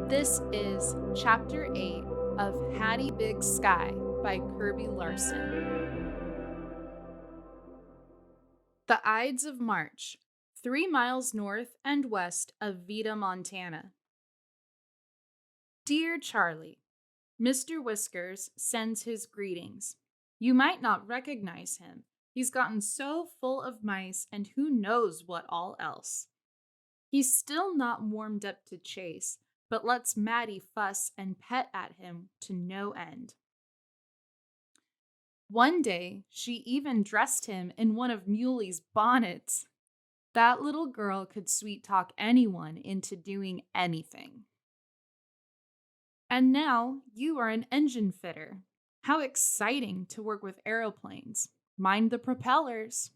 This is Chapter 8 of Hattie Big Sky by Kirby Larson. The Ides of March, 3 miles north and west of Vida, Montana. Dear Charlie, Mr. Whiskers sends his greetings. You might not recognize him. He's gotten so full of mice and who knows what all else. He's still not warmed up to Chase, but lets Maddie fuss and pet at him to no end. One day, she even dressed him in one of Mulie's bonnets. That little girl could sweet-talk anyone into doing anything. And now, you are an engine fitter. How exciting to work with aeroplanes. Mind the propellers.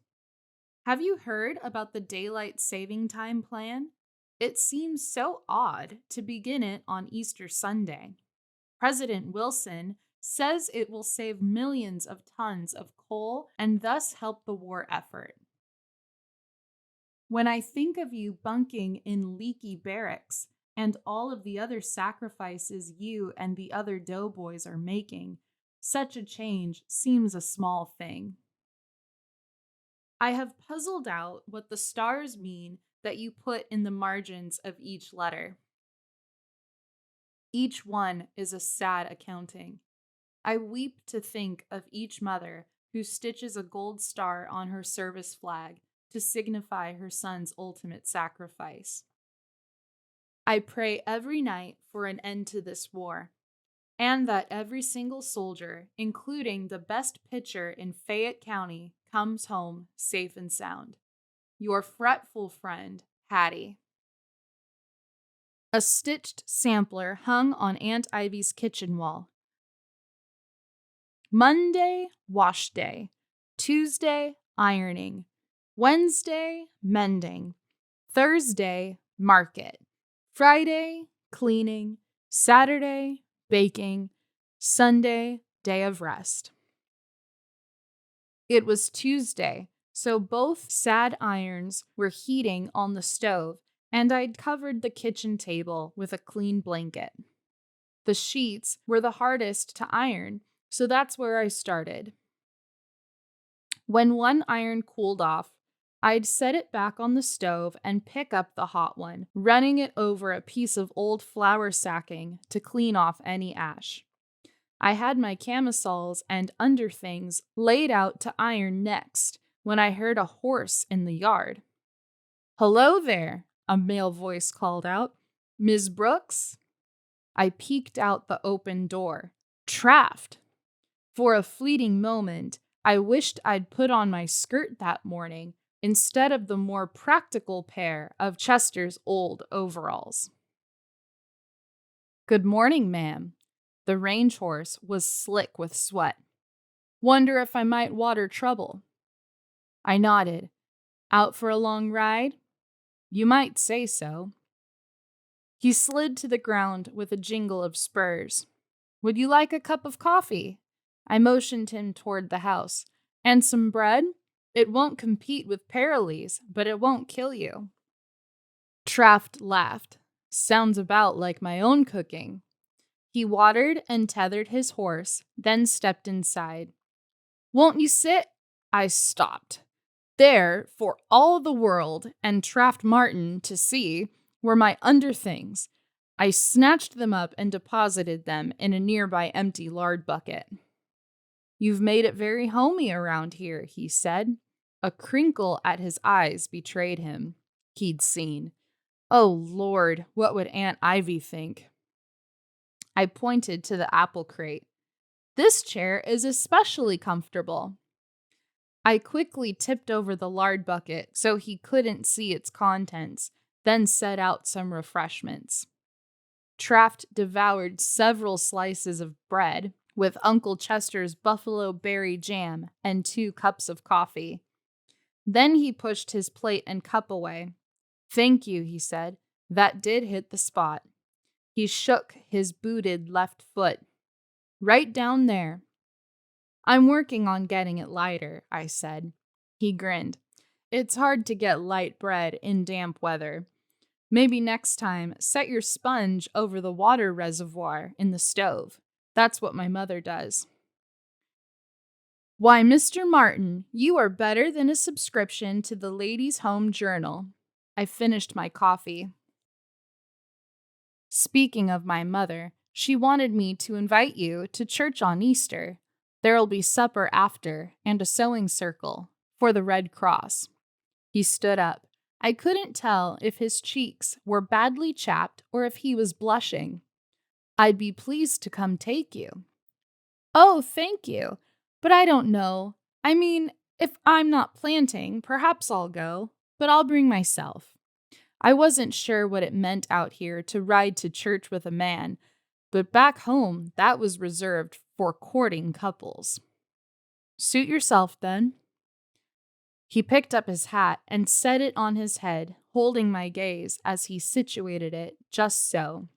Have you heard about the daylight saving time plan? It seems so odd to begin it on Easter Sunday. President Wilson says it will save millions of tons of coal and thus help the war effort. When I think of you bunking in leaky barracks and all of the other sacrifices you and the other doughboys are making, such a change seems a small thing. I have puzzled out what the stars mean that you put in the margins of each letter. Each one is a sad accounting. I weep to think of each mother who stitches a gold star on her service flag to signify her son's ultimate sacrifice. I pray every night for an end to this war, and that every single soldier, including the best pitcher in Fayette County, comes home safe and sound. Your fretful friend, Hattie. A stitched sampler hung on Aunt Ivy's kitchen wall. Monday, wash day. Tuesday, ironing. Wednesday, mending. Thursday, market. Friday, cleaning. Saturday, baking. Sunday, day of rest. It was Tuesday, so both sad irons were heating on the stove, and I'd covered the kitchen table with a clean blanket. The sheets were the hardest to iron, so that's where I started. When one iron cooled off, I'd set it back on the stove and pick up the hot one, running it over a piece of old flour sacking to clean off any ash. I had my camisoles and underthings laid out to iron next when I heard a horse in the yard. "Hello there," a male voice called out. "Ms. Brooks?" I peeked out the open door. Traft! For a fleeting moment, I wished I'd put on my skirt that morning instead of the more practical pair of Chester's old overalls. "Good morning, ma'am." The range horse was slick with sweat. "Wonder if I might water trouble?" I nodded. "Out for a long ride?" "You might say so." He slid to the ground with a jingle of spurs. "Would you like a cup of coffee?" I motioned him toward the house. "And some bread? It won't compete with Paraly's, but it won't kill you." Traft laughed. "Sounds about like my own cooking." He watered and tethered his horse, then stepped inside. "Won't you sit?" I stopped. There, for all the world and Traft Martin to see, were my underthings. I snatched them up and deposited them in a nearby empty lard bucket. "You've made it very homey around here," he said. A crinkle at his eyes betrayed him. He'd seen. Oh, Lord, what would Aunt Ivy think? I pointed to the apple crate. "This chair is especially comfortable." I quickly tipped over the lard bucket so he couldn't see its contents, then set out some refreshments. Traft devoured several slices of bread with Uncle Chester's buffalo berry jam and 2 cups of coffee. Then he pushed his plate and cup away. "Thank you," he said. "That did hit the spot." He shook his booted left foot. "Right down there." "I'm working on getting it lighter," I said. He grinned. "It's hard to get light bread in damp weather. Maybe next time, set your sponge over the water reservoir in the stove. That's what my mother does. Why, Mr. Martin, you are better than a subscription to the Ladies' Home Journal. I finished my coffee. Speaking of my mother, she wanted me to invite you to church on Easter. There'll be supper after and a sewing circle for the Red Cross. He stood up. I couldn't tell if his cheeks were badly chapped or if he was blushing. I'd be pleased to come take you. Oh, thank you. But I don't know. I mean, if I'm not planting, perhaps I'll go, but I'll bring myself. I wasn't sure what it meant out here to ride to church with a man, but back home, that was reserved for courting couples. Suit yourself, then. He picked up his hat and set it on his head, holding my gaze as he situated it just so.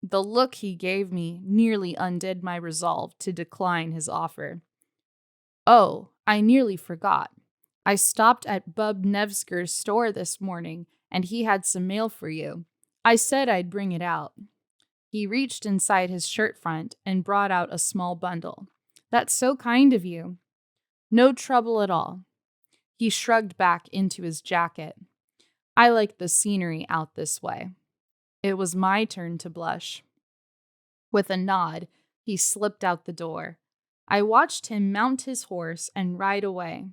The look he gave me nearly undid my resolve to decline his offer. Oh, I nearly forgot. I stopped at Bub Nevsker's store this morning, and he had some mail for you. I said I'd bring it out. He reached inside his shirt front and brought out a small bundle. That's so kind of you. No trouble at all. He shrugged back into his jacket. I like the scenery out this way. It was my turn to blush. With a nod, he slipped out the door. I watched him mount his horse and ride away.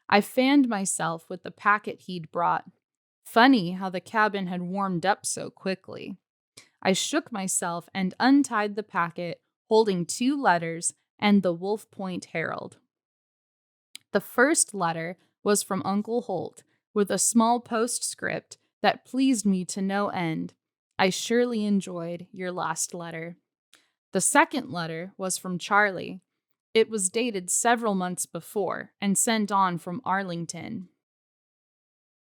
I fanned myself with the packet he'd brought. Funny how the cabin had warmed up so quickly. I shook myself and untied the packet, holding 2 letters and the Wolf Point Herald. The first letter was from Uncle Holt, with a small postscript that pleased me to no end. I surely enjoyed your last letter. The second letter was from Charlie. It was dated several months before and sent on from Arlington.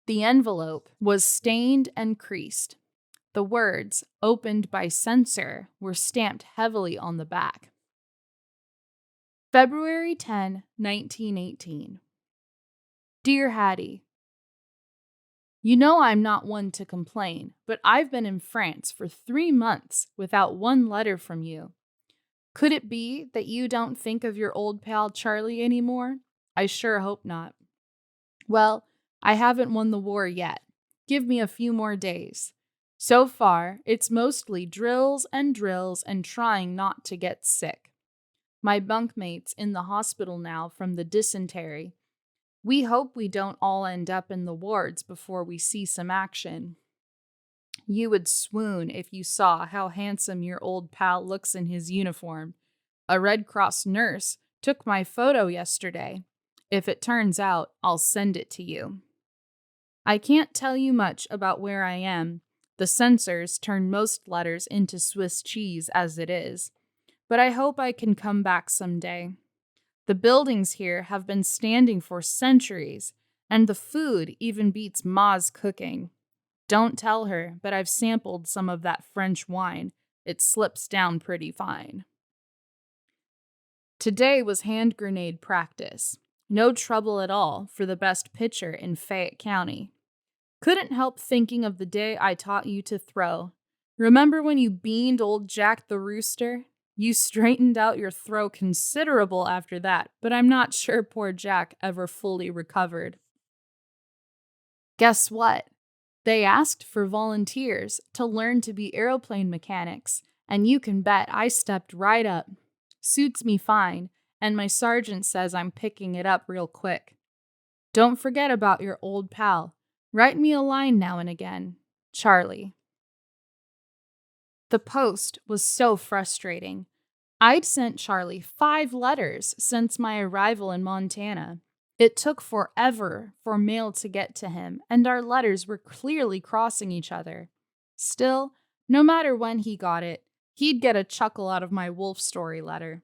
The envelope was stained and creased. The words, opened by censor, were stamped heavily on the back. February 10, 1918. Dear Hattie, you know I'm not one to complain, but I've been in France for 3 months without one letter from you. Could it be that you don't think of your old pal Charlie anymore? I sure hope not. Well, I haven't won the war yet. Give me a few more days. So far, it's mostly drills and trying not to get sick. My bunkmate's in the hospital now from the dysentery. We hope we don't all end up in the wards before we see some action. You would swoon if you saw how handsome your old pal looks in his uniform. A Red Cross nurse took my photo yesterday. If it turns out, I'll send it to you. I can't tell you much about where I am. The censors turn most letters into Swiss cheese as it is. But I hope I can come back someday. The buildings here have been standing for centuries, and the food even beats Ma's cooking. Don't tell her, but I've sampled some of that French wine. It slips down pretty fine. Today was hand grenade practice. No trouble at all for the best pitcher in Fayette County. Couldn't help thinking of the day I taught you to throw. Remember when you beaned old Jack the Rooster? You straightened out your throw considerable after that, but I'm not sure poor Jack ever fully recovered. Guess what? They asked for volunteers to learn to be airplane mechanics, and you can bet I stepped right up. Suits me fine, and my sergeant says I'm picking it up real quick. Don't forget about your old pal. Write me a line now and again. Charlie. The post was so frustrating. I'd sent Charlie 5 letters since my arrival in Montana. It took forever for mail to get to him, and our letters were clearly crossing each other. Still, no matter when he got it, he'd get a chuckle out of my wolf story letter.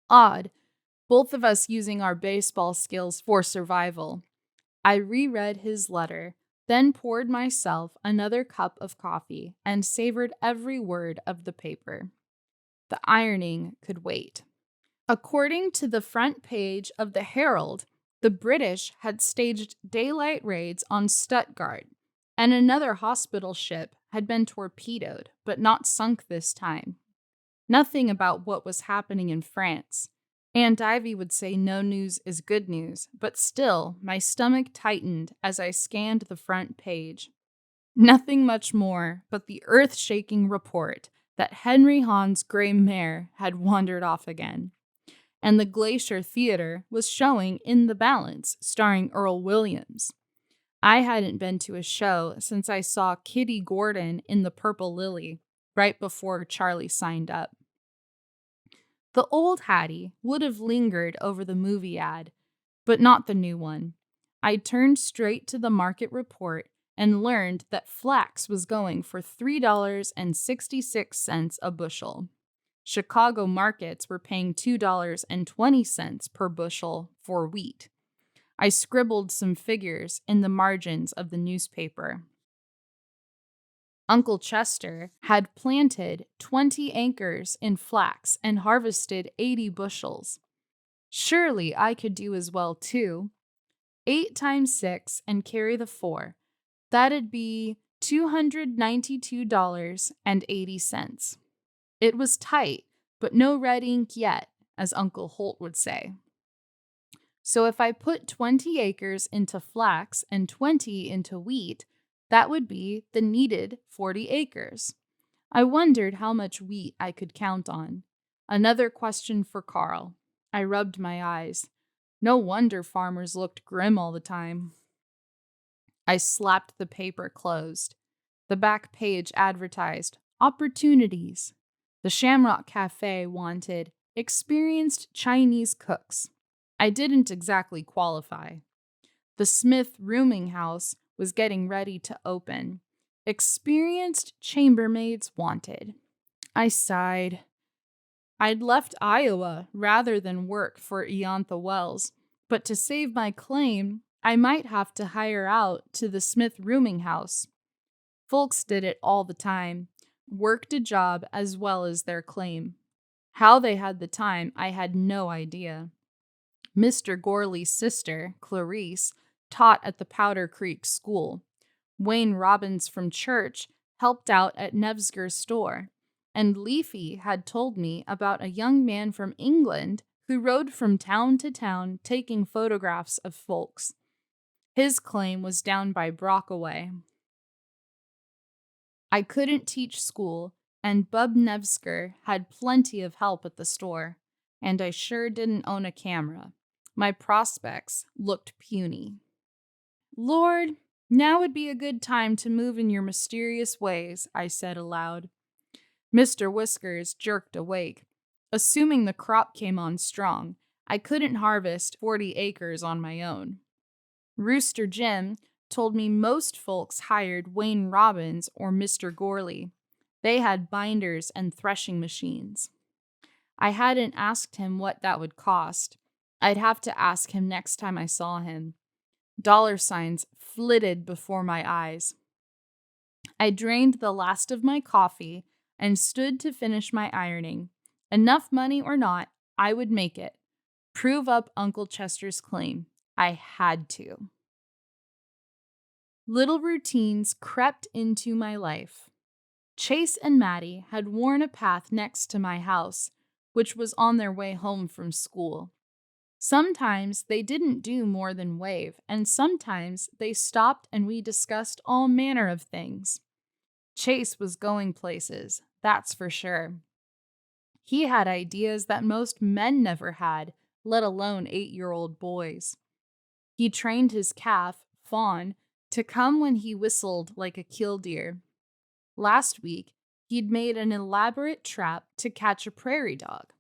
Odd, both of us using our baseball skills for survival. I reread his letter, then poured myself another cup of coffee and savored every word of the paper. The ironing could wait. According to the front page of the Herald, the British had staged daylight raids on Stuttgart. And another hospital ship had been torpedoed, but not sunk this time. Nothing about what was happening in France. Aunt Ivy would say no news is good news, but still, my stomach tightened as I scanned the front page. Nothing much more but the earth-shaking report that Henry Hahn's gray mare had wandered off again. And the Glacier Theater was showing In the Balance, starring Earl Williams. I hadn't been to a show since I saw Kitty Gordon in The Purple Lily, right before Charlie signed up. The old Hattie would have lingered over the movie ad, but not the new one. I turned straight to the market report and learned that flax was going for $3.66 a bushel. Chicago markets were paying $2.20 per bushel for wheat. I scribbled some figures in the margins of the newspaper. Uncle Chester had planted 20 acres in flax and harvested 80 bushels. Surely I could do as well too. 8 times 6 and carry the 4. That'd be $292.80. It was tight, but no red ink yet, as Uncle Holt would say. So if I put 20 acres into flax and 20 into wheat, that would be the needed 40 acres. I wondered how much wheat I could count on. Another question for Carl. I rubbed my eyes. No wonder farmers looked grim all the time. I slapped the paper closed. The back page advertised opportunities. The Shamrock Cafe wanted experienced Chinese cooks. I didn't exactly qualify. The Smith Rooming House was getting ready to open. Experienced chambermaids wanted. I sighed. I'd left Iowa rather than work for Iantha Wells, but to save my claim, I might have to hire out to the Smith Rooming House. Folks did it all the time, worked a job as well as their claim. How they had the time, I had no idea. Mr. Gorley's sister, Clarice, taught at the Powder Creek School. Wayne Robbins from church helped out at Nevsger's store. And Leafy had told me about a young man from England who rode from town to town taking photographs of folks. His claim was down by Brockaway. I couldn't teach school, and Bub Nevsker had plenty of help at the store, and I sure didn't own a camera. My prospects looked puny. Lord, now would be a good time to move in your mysterious ways, I said aloud. Mr. Whiskers jerked awake. Assuming the crop came on strong, I couldn't harvest 40 acres on my own. Rooster Jim told me most folks hired Wayne Robbins or Mr. Gorley. They had binders and threshing machines. I hadn't asked him what that would cost. I'd have to ask him next time I saw him. Dollar signs flitted before my eyes. I drained the last of my coffee and stood to finish my ironing. Enough money or not, I would make it. Prove up Uncle Chester's claim. I had to. Little routines crept into my life. Chase and Maddie had worn a path next to my house, which was on their way home from school. Sometimes they didn't do more than wave, and sometimes they stopped and we discussed all manner of things. Chase was going places, that's for sure. He had ideas that most men never had, let alone 8-year-old boys. He trained his calf, Fawn, to come when he whistled like a killdeer. Last week, he'd made an elaborate trap to catch a prairie dog.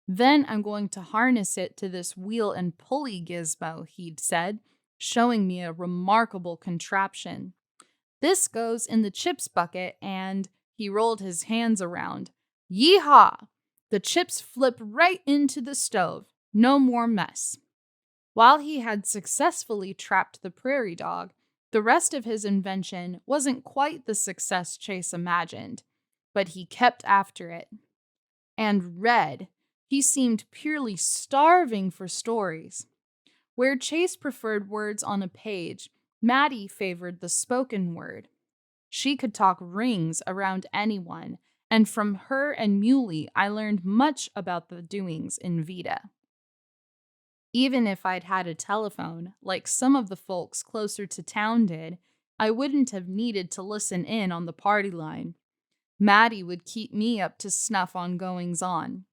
Then I'm going to harness it to this wheel and pulley gizmo, he'd said, showing me a remarkable contraption. This goes in the chips bucket and, he rolled his hands around. Yeehaw! The chips flip right into the stove. No more mess. While he had successfully trapped the prairie dog, the rest of his invention wasn't quite the success Chase imagined, but he kept after it. And Red, he seemed purely starving for stories. Where Chase preferred words on a page, Maddie favored the spoken word. She could talk rings around anyone, and from her and Mulie, I learned much about the doings in Vita. Even if I'd had a telephone, like some of the folks closer to town did, I wouldn't have needed to listen in on the party line. Maddie would keep me up to snuff on goings-on,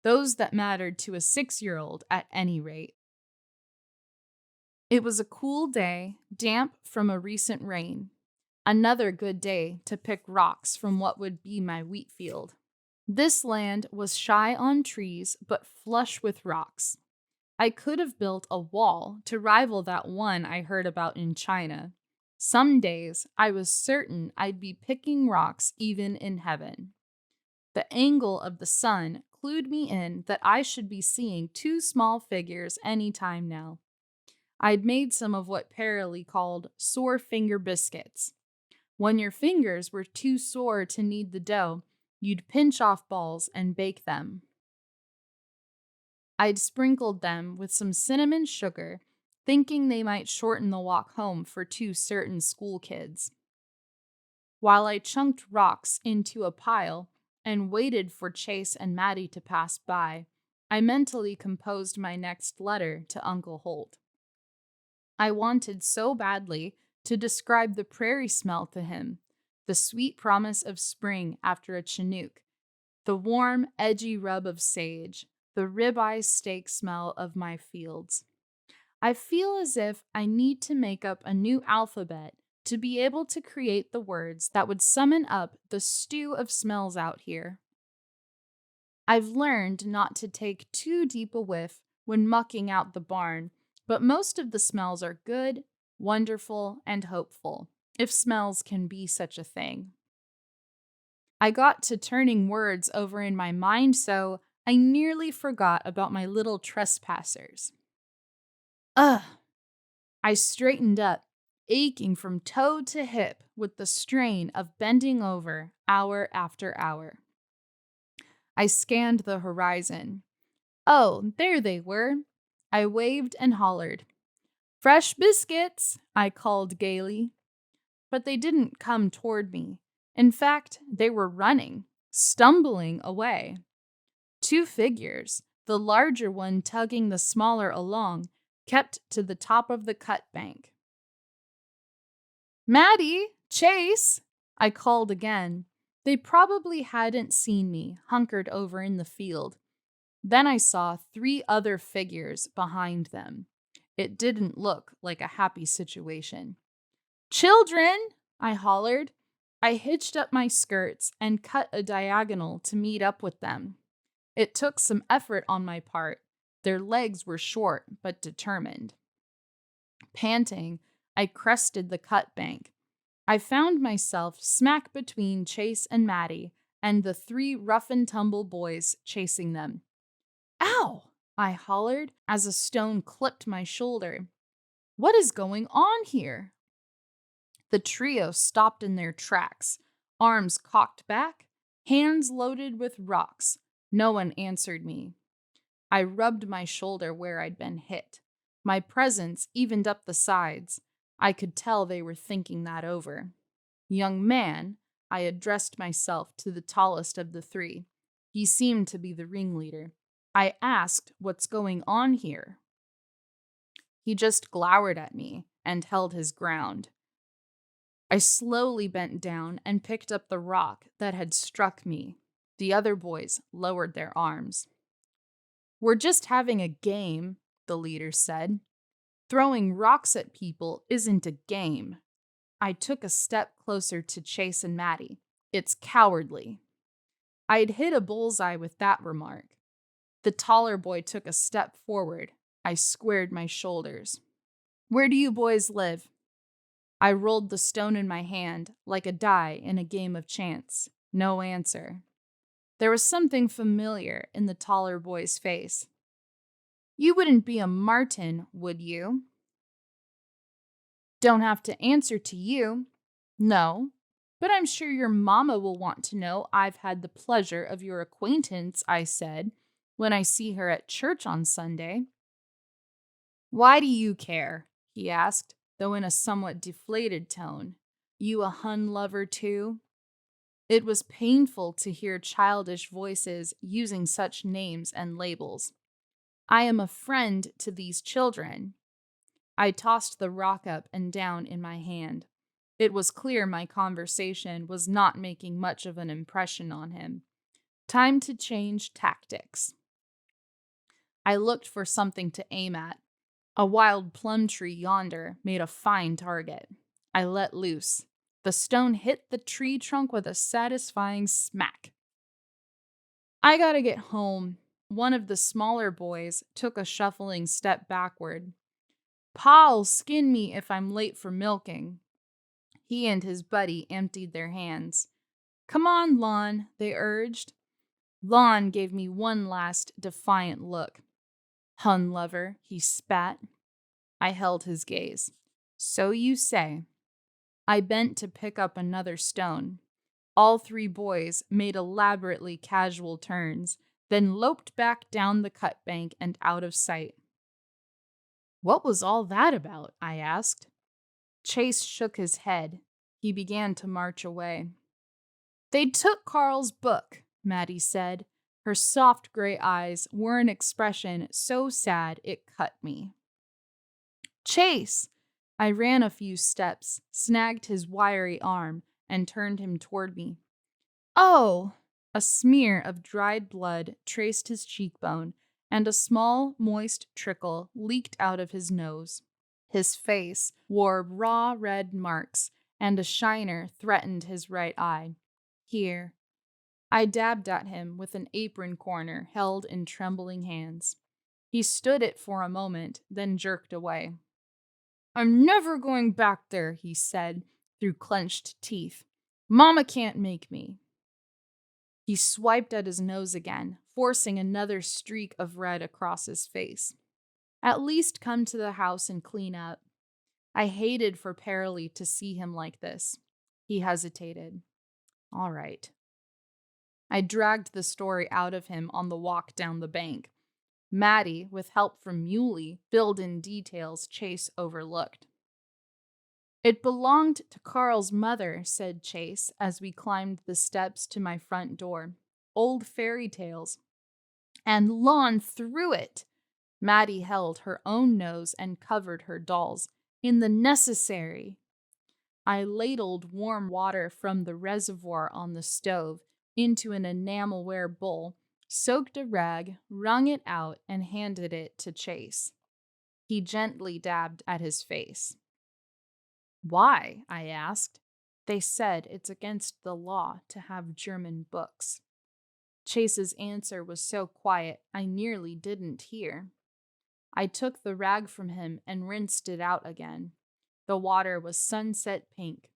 those that mattered to a 6-year-old at any rate. It was a cool day, damp from a recent rain. Another good day to pick rocks from what would be my wheat field. This land was shy on trees, but flush with rocks. I could have built a wall to rival that one I heard about in China. Some days, I was certain I'd be picking rocks even in heaven. The angle of the sun clued me in that I should be seeing 2 small figures any time now. I'd made some of what Paralee called sore finger biscuits. When your fingers were too sore to knead the dough, you'd pinch off balls and bake them. I'd sprinkled them with some cinnamon sugar, thinking they might shorten the walk home for 2 certain school kids. While I chunked rocks into a pile and waited for Chase and Maddie to pass by, I mentally composed my next letter to Uncle Holt. I wanted so badly to describe the prairie smell to him, the sweet promise of spring after a Chinook, the warm, edgy rub of sage, the ribeye steak smell of my fields. I feel as if I need to make up a new alphabet to be able to create the words that would summon up the stew of smells out here. I've learned not to take too deep a whiff when mucking out the barn, but most of the smells are good, wonderful, and hopeful, if smells can be such a thing. I got to turning words over in my mind, so I nearly forgot about my little trespassers. Ugh! I straightened up, aching from toe to hip with the strain of bending over hour after hour. I scanned the horizon. Oh, there they were. I waved and hollered. Fresh biscuits, I called gaily. But they didn't come toward me. In fact, they were running, stumbling away. 2 figures, the larger one tugging the smaller along, kept to the top of the cut bank. Maddie, Chase, I called again. They probably hadn't seen me, hunkered over in the field. Then I saw 3 other figures behind them. It didn't look like a happy situation. Children, I hollered. I hitched up my skirts and cut a diagonal to meet up with them. It took some effort on my part. Their legs were short but determined. Panting, I crested the cut bank. I found myself smack between Chase and Maddie and the 3 rough-and-tumble boys chasing them. Ow! I hollered as a stone clipped my shoulder. What is going on here? The trio stopped in their tracks, arms cocked back, hands loaded with rocks. No one answered me. I rubbed my shoulder where I'd been hit. My presence evened up the sides. I could tell they were thinking that over. Young man, I addressed myself to the tallest of the 3. He seemed to be the ringleader. I asked what's going on here. He just glowered at me and held his ground. I slowly bent down and picked up the rock that had struck me. The other boys lowered their arms. We're just having a game, the leader said. Throwing rocks at people isn't a game. I took a step closer to Chase and Maddie. It's cowardly. I'd hit a bullseye with that remark. The taller boy took a step forward. I squared my shoulders. Where do you boys live? I rolled the stone in my hand like a die in a game of chance. No answer. There was something familiar in the taller boy's face. You wouldn't be a Martin, would you? Don't have to answer to you. No, but I'm sure your mama will want to know I've had the pleasure of your acquaintance, I said, when I see her at church on Sunday. Why do you care? He asked. though in a somewhat deflated tone. You a Hun lover too? It was painful to hear childish voices using such names and labels. I am a friend to these children. I tossed the rock up and down in my hand. It was clear my conversation was not making much of an impression on him. Time to change tactics. I looked for something to aim at. A wild plum tree yonder made a fine target. I let loose. The stone hit the tree trunk with a satisfying smack. I gotta get home. One of the smaller boys took a shuffling step backward. Pa'll skin me if I'm late for milking. He and his buddy emptied their hands. Come on, Lon, they urged. Lon gave me one last defiant look. Hun lover, he spat. I held his gaze. So you say. I bent to pick up another stone. All three boys made elaborately casual turns, then loped back down the cut bank and out of sight. What was all that about? I asked. Chase shook his head. He began to march away. They took Carl's book, Maddie said. Her soft gray eyes wore an expression so sad it cut me. Chase! I ran a few steps, snagged his wiry arm, and turned him toward me. Oh! A smear of dried blood traced his cheekbone, and a small, moist trickle leaked out of his nose. His face wore raw red marks, and a shiner threatened his right eye. Here. I dabbed at him with an apron corner held in trembling hands. He stood it for a moment, then jerked away. I'm never going back there, he said, through clenched teeth. Mama can't make me. He swiped at his nose again, forcing another streak of red across his face. At least come to the house and clean up. I hated for Paralee to see him like this. He hesitated. All right. I dragged the story out of him on the walk down the bank. Maddie, with help from Mulie, filled in details Chase overlooked. It belonged to Carl's mother, said Chase as we climbed the steps to my front door. Old fairy tales. And Lon threw it. Maddie held her own nose and covered her dolls. In the necessary. I ladled warm water from the reservoir on the stove into an enamelware bowl, soaked a rag, wrung it out, and handed it to Chase. He gently dabbed at his face. Why? I asked. They said it's against the law to have German books. Chase's answer was so quiet I nearly didn't hear. I took the rag from him and rinsed it out again. The water was sunset pink.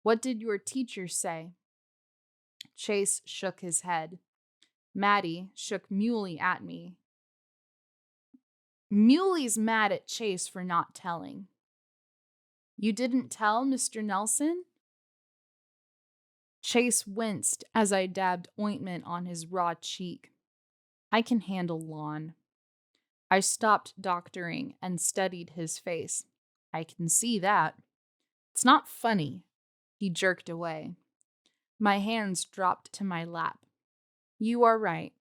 What did your teacher say? Chase shook his head. Maddie shook Mulie at me. Mulie's mad at Chase for not telling. You didn't tell Mr. Nelson? Chase winced as I dabbed ointment on his raw cheek. I can handle Lon. I stopped doctoring and studied his face. I can see that. It's not funny. He jerked away. My hands dropped to my lap. You are right.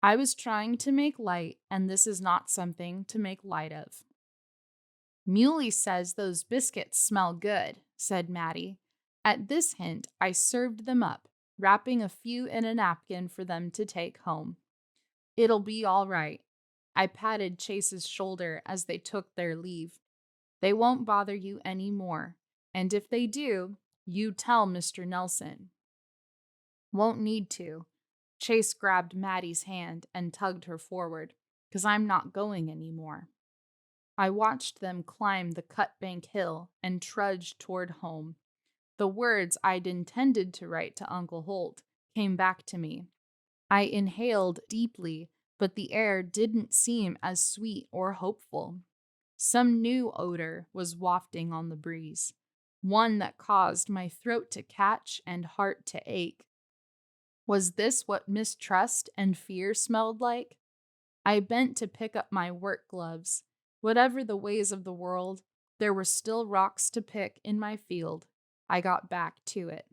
I was trying to make light, and this is not something to make light of. Mulie says those biscuits smell good, said Maddie. At this hint, I served them up, wrapping a few in a napkin for them to take home. It'll be all right. I patted Chase's shoulder as they took their leave. They won't bother you any more, and if they do, you tell Mr. Nelson. Won't need to. Chase grabbed Maddie's hand and tugged her forward, 'cause I'm not going anymore. I watched them climb the cut bank hill and trudge toward home. The words I'd intended to write to Uncle Holt came back to me. I inhaled deeply, but the air didn't seem as sweet or hopeful. Some new odor was wafting on the breeze, one that caused my throat to catch and heart to ache. Was this what mistrust and fear smelled like? I bent to pick up my work gloves. Whatever the ways of the world, There were still rocks to pick in my field. I got back to it.